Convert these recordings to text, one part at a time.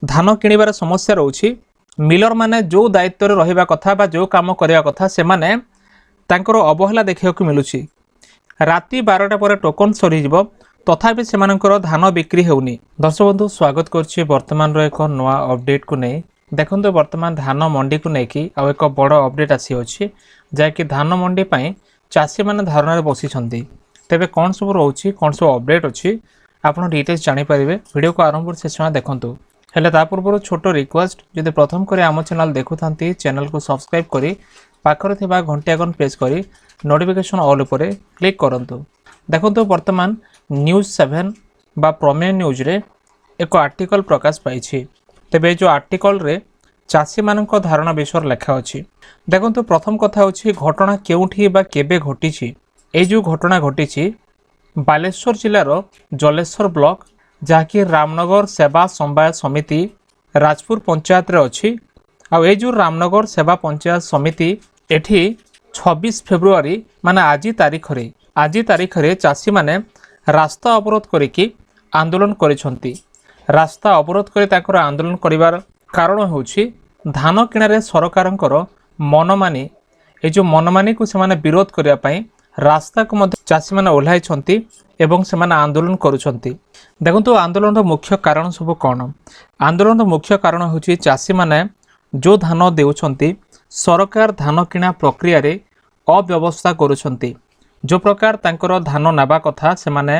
धान किणवार समस्या रोचे मिलर माने जो दायित्व रहिबा कथा बा जो काम करने कथा से माने तांकर अवहेला देखा मिलूँ। राति 12टा पर टोकन सरीज तथापि से धान बिक्री होनी। दर्शक बंधु स्वागत करुच्ची वर्तमान एक नवा अपडेट को नहीं देखो वर्तमान धान मंडी को लेकिन आउ एक बड़ अपडेट आसी जहाँकि धान मंडी चाषी मैंने धारणा बसी तेरे कौन सब रोचे कौन सब अपडेट अच्छी आपड़ डिटेल्स जानीपर वीडियो को आरंभ शेष देखूँ। हेले ता पूर्व छोट रिक्वेस्ट जदि प्रथम कर आम चैनल देखुं चैनल को सब्सक्राइब करी पाखरे थिबा घंटी आइकन प्रेस करी नोटिफिकेशन ऑल उपरे क्लिक करंतु। देखंतु वर्तमान न्यूज 7 बा प्रमेय न्यूज रे एक आर्टिकल प्रकाश पाइछि। तेबे जो आर्टिकल रे चाषी मानक धारणा विषय लेखा अछि। देखंतु प्रथम कथा होछि घटना केउठी बा केबे घटिछि। ए जो घटना घटिछि बालेश्वर जिल्लार जलेश्वर ब्लॉक जहाँकि रामनगर सेवा समवाय समिति राजपुर पंचायत रे अछि। आ ए जो रामनगर सेवा पंचायत समिति एठी 26 फेब्रुआरी माने आज तारीख रे चाषी माने रास्ता अवरोध करिकी आंदोलन करिसंती। रास्ता अवरोध करे ताकर आंदोलन करिवार कारण होछि धान किणारे सरकारंकर मनमानी। ए जो मनमानी को सेमाने विरोध करिया पई रास्ता को मध्य चाषी माने ओल्हाइछंती एवं सेमाने आंदोलन करुछंती। देखंतु आंदोलन मुख्य कारण सब कौन। आंदोलन मुख्य कारण होछि चाषी माने जो धान देउछंती सरकार धान किणा प्रक्रिया रे अव्यवस्था करुछंती। जो प्रकार तांकर धान नेबा कथा से माने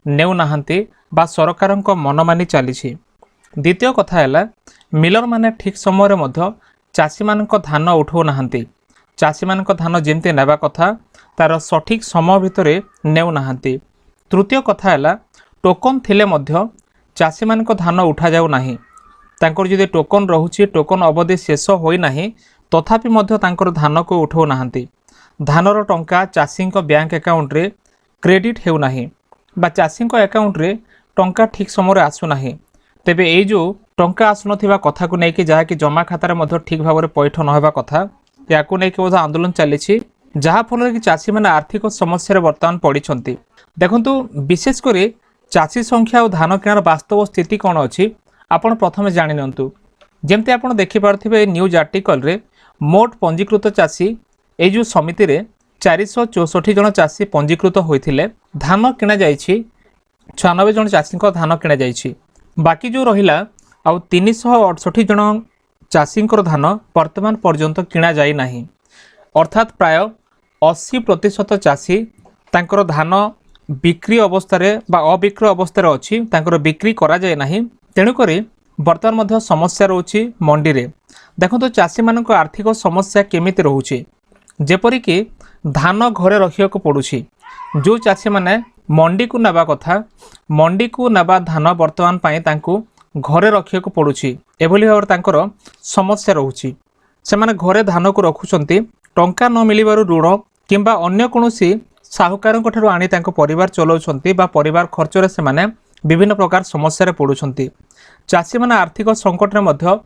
नेउ नाहंती बा सरकारंक मनमानी चलीछि। द्वितीय कथा हैला मिलर माने ठीक समय रे मध्य चाषी मानक धान उठाउ नाहंती। चाषी मानक धान जेमते नेबा कथा तार सठिक समय भितरे नेउ नाहंती। तृतीय कथा हैला टोकन थिले मध्य चाषी मानक धान उठा जाउ नाही। तांकर जदि टोकन रहुछि टोकन अवधि शेष होई नाही तथापि मध्य तांकर धान को उठाउ नाहंती। धानर टंका चाषी बैंक अकाउंट रे क्रेडिट हेउ नाही बा चाषी अकाउंट रे टंका ठीक समय आसु नाही। तेबे ए जो टंका आसुनथिबा कथा को नेकी जहाँकि जमा खातार मध्य ठीक भाव पैठ नहेबा कथा याकू नेकी बोध आंदोलन चली जहाँ फल कि चाषी मैंने आर्थिक समस्या बर्तमान पड़ती। देखंतु विशेष कर चाषी संख्या और धान किणार वास्तव स्थिति कौन अच्छी आपण प्रथमे जानि नियंतु। जेमती आपण देखि पारथिबे न्यूज आर्टिकल रे मोट पंजीकृत चाषी ए जो समिति रे 464 जन चाषी पंजीकृत होइथिले। धान किणा जाइछि 96 जन चाषी धान किणा जाइछि। बाकी जो रहिला आ 368 जन चाषी धान वर्तमान पर्यंत किणा जाई नाही। अर्थात प्राय 80% चाषी तांकर धान बिक्री अवस्था बा अबिक्री अवस्था अच्छी तांकर बिक्री करा जाए नाही। तेणुक बर्तमान मध्य समस्या रोची मंडी रे। देखो चाषी मानक आर्थिक समस्या केमिति रोचे जेपरिक धान घरे रखिया को पड़ुछि। जो चाषी माने मंडी को नेबा कथा मंडी को नेबा धान वर्तमान पाई तांको घरे रखिया को पड़ुछि। एभली भाव तांकर समस्या रोची। से माने घरे धान को रखुचंती टंका न मिलिबारु ऋण किंबा अन्य कोनोसी साहुकारंक ठारु आनी तांको परिवार चलाउछंती बा परिवार खर्च रे से माने विभिन्न प्रकार समस्या रे पड़ुछंती। चाषी माने आर्थिक संकट रे मध्य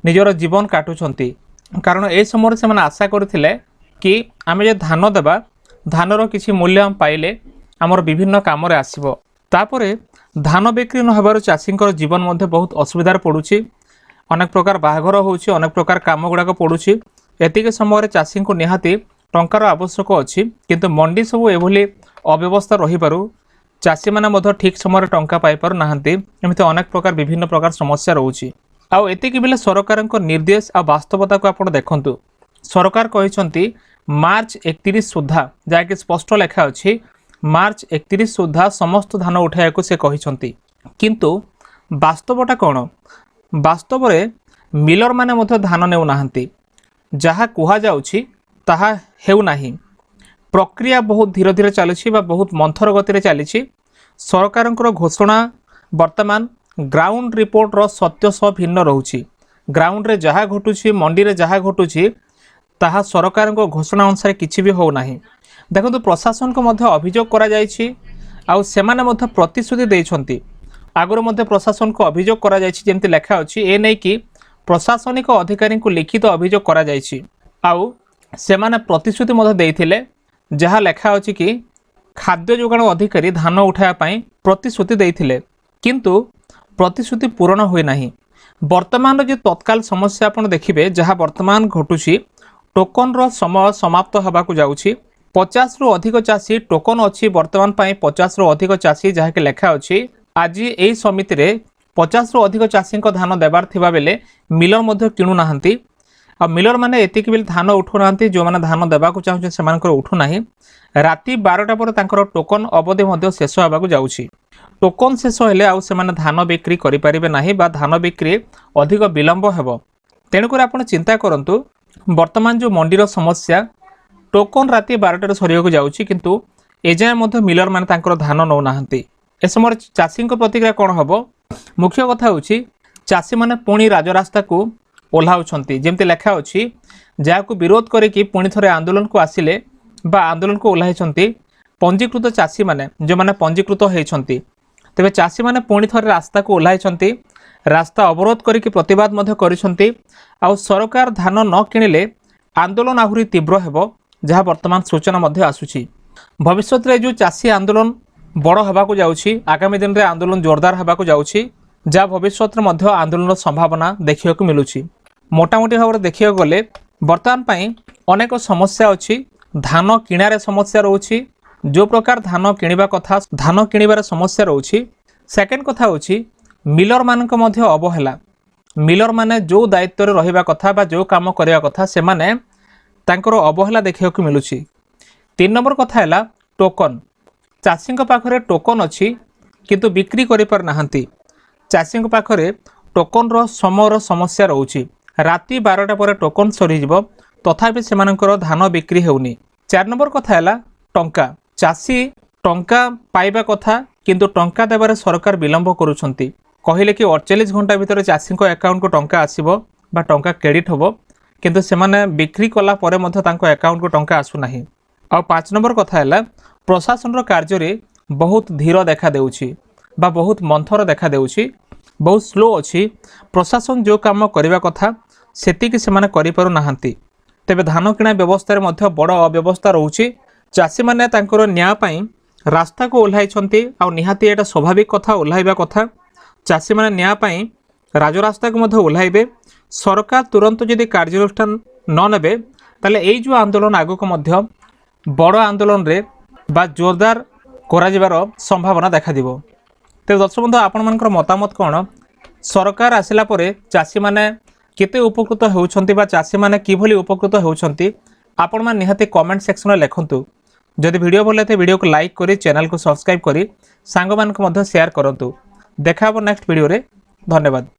निजर जीवन काटुछंती। कारण ए समय से माने आशा करथिले कि आमे जे धान देबा धानर किछि मूल्य हम पाइले हमर विभिन्न काम रे आसीबो। तापरे धान बिक्री न हेबारु चाषींकर जीवन मध्य बहुत असुविधार पड़ुछि। अनेक प्रकार बाहाघर होउछि अनेक प्रकार काम गुड़ाक पड़ुछि। एतिके समय चाषी को निहाती टंकार आवश्यक अच्छी किंतु मंडी सब एभली अव्यवस्था रहिबारु चाषी माने मध्य ठीक समय टंका पाई पारु नाहंती। एमिति अनेक प्रकार विभिन्न प्रकार समस्या रोची। आउ एतिके बेले सरकारक निर्देश आ वास्तवता को आपण देखंतु। सरकार कहिसंती मार्च 31 सुधा जाके स्पष्ट लेखा अछि मार्च 31 सुधा समस्त धान उठाया को से कहिसंती। किंतु वास्तवता कोन वास्तव रे मिलर माने मध्य धान नेउ नाहंती। जहाँ कुहा जाउछि ताहा हेउ नाही। प्रक्रिया बहुत धीरे धीरे चली बहुत मंथर गति चली। सरकारंकर घोषणा वर्तमान ग्राउंड रिपोर्ट रो सत्य सह भिन्न रोची। ग्राउंड रे जहाँ घटुछि मंडी रे जहाँ घटुछि ताहा सरकारंकर घोषणा अनुसार किछि भी हो नाही। देखंतु प्रशासन को मध्य अभियोग करा जायछि आउ सेमाने मध्य प्रतिश्रुति दैछंती। आगुर मध्य प्रशासन को अभियोग करा जायछि जेमति लेखा अछि ए नै कि प्रशासनिक अधिकारी को लिखित अभियोग करा जायछि आउ सेमाने प्रतिश्रुति मध्य देइथिले जहाँ लेखा अछि कि खाद्य जोगाण अधिकारी धान उठाया पाई प्रतिश्रुति देइथिले किंतु प्रतिश्रुति पूर्ण होई नाही। वर्तमान जो तत्काल समस्या आप देखिए जहाँ वर्तमान घटुची टोकन रो समय समाप्त होगाकू जाऊँगी 50 रु अधिक चाषी टोकन अच्छी वर्तमान 50 रु अधिक चाषी जहाँकि लेखा अच्छी आज यही समिति रे 50 रु अधिक चाषी धान देवार थिबा बेले मिलर मध्य किणु नाहंती आ मिलर माने एतिक बेले धान उठु नाहंती जो माने धान देवाकू चाहूचे सेमानकर उठु नाही राति 12टा पर तांकर टोकन अवधि मध्य शेष होगाकू जाऊँगी टोकन शेष हेले आउ सेमाने धान बिक्री करि परिबे नाही बा धान बिक्री अधिक विलंब हेबो तेणुकर आपण चिंता करंतु वर्तमान जो मंडीर समस्या टोकन राति 12टार सरियाकू जाऊँगी किंतु एजाए मध्य मिलर माने तांकर धान नौ नाहंती ए समय चाषी प्रतिक्रिया कौन हम मुख्य कथा हूँ चाषी मैंने पुणी राजरास्ता को ओह्लाउछंती जेमती लेखा अच्छी जहाँ विरोध करिकी पुणी थरे आंदोलन को आसिले बा आंदोलन को ओह्लाइछंती पंजीकृत चाषी मैंने जो मैंने पंजीकृत होइछंती तेबे चाषी मैंने पुणी थरे रास्ता को ओह्लाइछंती रास्ता अवरोध करिकी प्रतिवाद मध्य करिछंती आउ सरकार धान न किणिले आंदोलन आहुरी तीव्र हेबो जहाँ वर्तमान सूचना मध्य आसुची भविष्य रे जो चाषी आंदोलन बड़ होगाकू जाऊँगी आगामी दिन में आंदोलन जोरदार होगाकू जाऊँगी जहाँ भविष्य में आंदोलन संभावना देखा मिलूँ मोटामोटी भाव में देखा गले बर्तमान अनेक समस्या अच्छी धान किणारे समस्या रोचे जो प्रकार धान किणवा कथा धान किणवार समस्या रोचे सेकेंड कथा हूँ मिलर मानक मध्य अवहेला मिलर माने जो दायित्व रहिबा कथा बा जो काम करिया कथा से माने तांकर अवहेला देखा मिलूँ 3 नंबर कथा है टोकन चाषी पाखरे टोकन अच्छी किंतु बिक्री करि पार नाहंती चाषी पाखरे टोकन रो समय समस्या रोचे राति 12टा पर टोकन सरीजिव तथापि सेमानकर धान बिक्री हेउनी 4 नंबर कथा है टंका चाषी टंका पाइबा कथा किंतु टंका देवारे सरकार विलंब करुछंती कहले कि 48 घंटा भितर चाषी अकाउंट को टंका आसीबो बा टंका क्रेडिट होबो किंतु सेमाने बिक्री कला परे मध्य तांको अकाउंट को टंका आसु नाही आ 5 नंबर कथा है प्रशासन कार्य रे बहुत धीर देखा देउछि बा बहुत मंथर देखा देउछि बहुत स्लो अच्छी प्रशासन जो काम करने कथा सेतिकी सेमाने करि पारु नाहंती तेबे धान किणा व्यवस्था मध्य बड़ अव्यवस्था रोचे चाषी माने तांकर न्याय पई रास्ता को ओह्लाइछंती आ निहाती एटा स्वाभाविक कथा ओह्लाइबा कथा चाषी माने न्याय पई राजरास्ता को मध्य ओह्लाइबे सरकार तुरंत जदि कार्यानुष्ठान न नेबे ताले एई जो आंदोलन आगो को मध्य बड़ आंदोलन रे बा जोरदार करार संभावना देखा दिबो। तेज दर्शक बंधु आपण मानकर मतामत कौन सरकार आसिला परे चाषी माने केते उपकृत होउछंती बा चाषी माने किभली उपकृत होउछंती आपण मान निहाती कमेंट सेक्शन में लिखंतु जदि वीडियो भल लागे वीडियो को लाइक करी चैनल को सब्सक्राइब करी सांग मान को मध्य शेयर करंतु देखा नेक्स्ट वीडियो रे धन्यवाद।